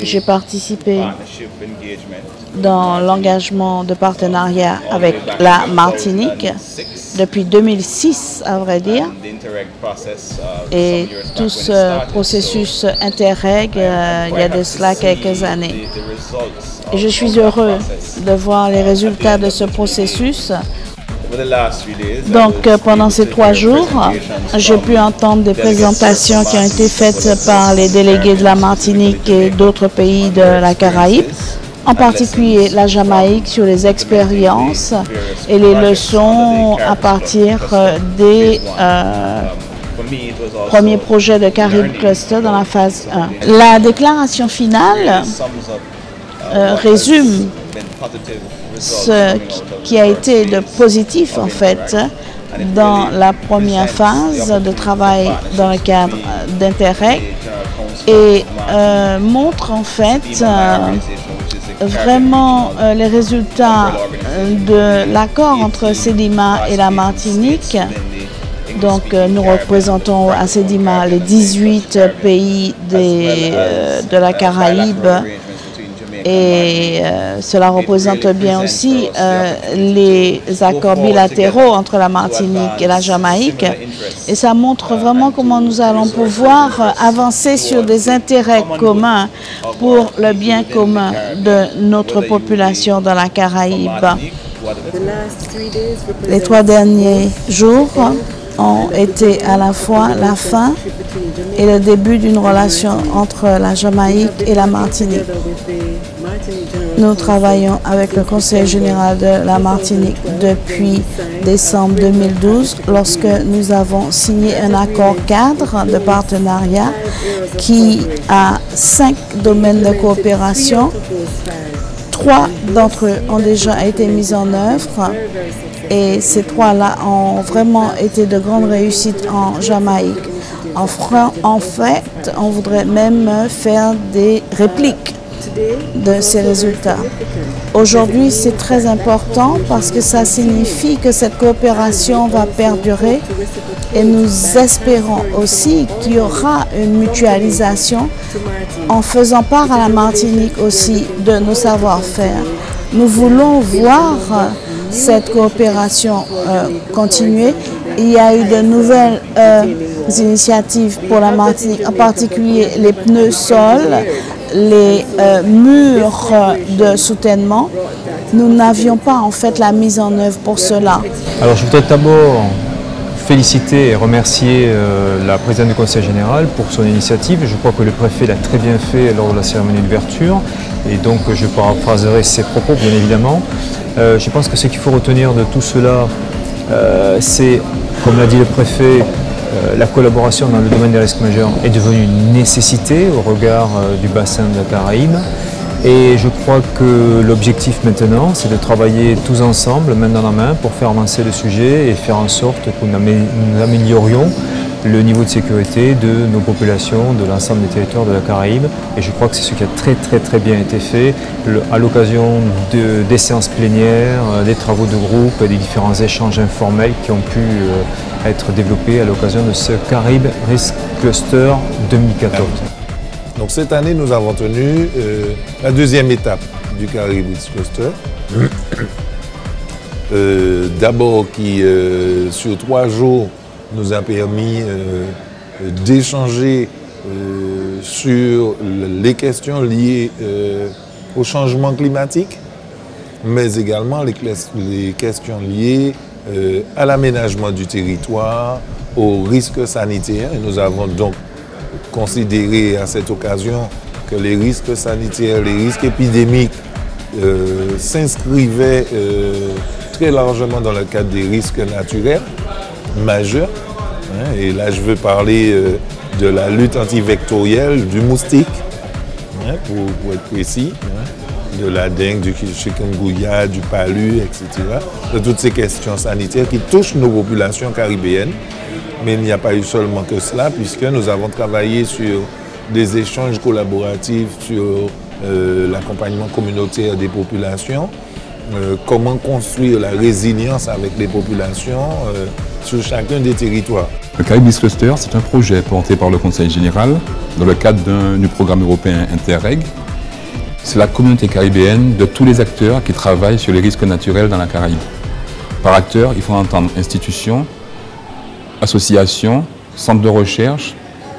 j'ai participé dans l'engagement de partenariat avec la Martinique depuis 2006, à vrai dire. Et tout ce processus Interreg, il y a de cela quelques années. Et je suis heureux de voir les résultats de ce processus. Donc, pendant ces 3 jours, j'ai pu entendre des présentations qui ont été faites par les délégués de la Martinique et d'autres pays de la Caraïbe, en particulier la Jamaïque, sur les expériences et les leçons à partir des premiers projets de Caraïbes Cluster dans la phase 1. La déclaration finale résume ce qui a été de positif, en fait, dans la première phase de travail dans le cadre d'Interreg et montre, en fait, vraiment les résultats de l'accord entre Sedima et la Martinique. Donc, nous représentons à Sedima les 18 pays de la Caraïbe. Et cela représente bien aussi les accords bilatéraux entre la Martinique et la Jamaïque. Et ça montre vraiment comment nous allons pouvoir avancer sur des intérêts communs pour le bien commun de notre population dans la Caraïbe. Les 3 derniers jours ont été à la fois la fin et le début d'une relation entre la Jamaïque et la Martinique. Nous travaillons avec le Conseil général de la Martinique depuis décembre 2012, lorsque nous avons signé un accord cadre de partenariat qui a 5 domaines de coopération. 3 d'entre eux ont déjà été mis en œuvre et ces 3-là ont vraiment été de grandes réussites en Jamaïque. En fait, on voudrait même faire des répliques de ces résultats. Aujourd'hui, c'est très important parce que ça signifie que cette coopération va perdurer et nous espérons aussi qu'il y aura une mutualisation en faisant part à la Martinique aussi de nos savoir-faire. Nous voulons voir cette coopération continuer. Il y a eu de nouvelles initiatives pour la Martinique, en particulier les pneus sol, les murs de soutènement. Nous n'avions pas en fait la mise en œuvre pour cela. Alors je voudrais d'abord féliciter et remercier la présidente du Conseil général pour son initiative. Je crois que le préfet l'a très bien fait lors de la cérémonie d'ouverture et donc je paraphraserai ses propos bien évidemment. Je pense que ce qu'il faut retenir de tout cela, c'est, comme l'a dit le préfet, la collaboration dans le domaine des risques majeurs est devenue une nécessité au regard du bassin de la Caraïbe. Et je crois que l'objectif maintenant, c'est de travailler tous ensemble, main dans la main, pour faire avancer le sujet et faire en sorte que nous améliorions le niveau de sécurité de nos populations, de l'ensemble des territoires de la Caraïbe. Et je crois que c'est ce qui a très bien été fait à l'occasion des séances plénières, des travaux de groupe et des différents échanges informels qui ont pu être développés à l'occasion de ce Caraïbes Risk Cluster 2014. Donc cette année, nous avons tenu la 2e étape du Caraïbes Risk Cluster. D'abord qui, sur 3 jours, nous a permis d'échanger sur les questions liées au changement climatique, mais également les questions liées à l'aménagement du territoire, aux risques sanitaires. Et nous avons donc considéré à cette occasion que les risques sanitaires, les risques épidémiques s'inscrivaient très largement dans le cadre des risques naturels majeurs. Et là, je veux parler de la lutte antivectorielle, du moustique, pour être précis, de la dengue, du chikungunya, du palu, etc. De toutes ces questions sanitaires qui touchent nos populations caribéennes. Mais il n'y a pas eu seulement que cela, puisque nous avons travaillé sur des échanges collaboratifs, sur l'accompagnement communautaire des populations, comment construire la résilience avec les populations sur chacun des territoires. Le Caraïbes Risk Cluster, c'est un projet porté par le Conseil général dans le cadre du programme européen Interreg c'est la communauté caribéenne de tous les acteurs qui travaillent sur les risques naturels dans la Caraïbe. Par acteurs, il faut entendre institutions, associations, centres de recherche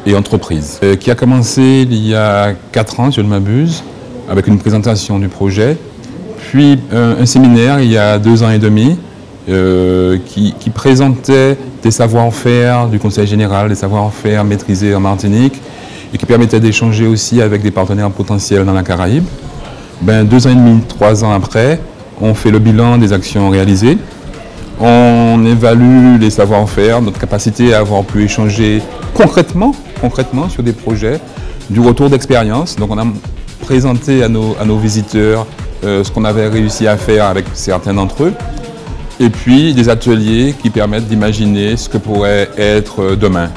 et entreprises. Qui a commencé il y a 4 ans, si je ne m'abuse, avec une présentation du projet, puis un séminaire il y a 2 ans et demi qui présentait des savoir-faire du Conseil général, des savoir-faire maîtrisés en Martinique et qui permettait d'échanger aussi avec des partenaires potentiels dans la Caraïbe. 2 ans et demi, 3 ans après, on fait le bilan des actions réalisées. On évalue les savoir-faire, notre capacité à avoir pu échanger concrètement sur des projets, du retour d'expérience. Donc on a présenté à nos visiteurs ce qu'on avait réussi à faire avec certains d'entre eux. Et puis des ateliers qui permettent d'imaginer ce que pourrait être demain.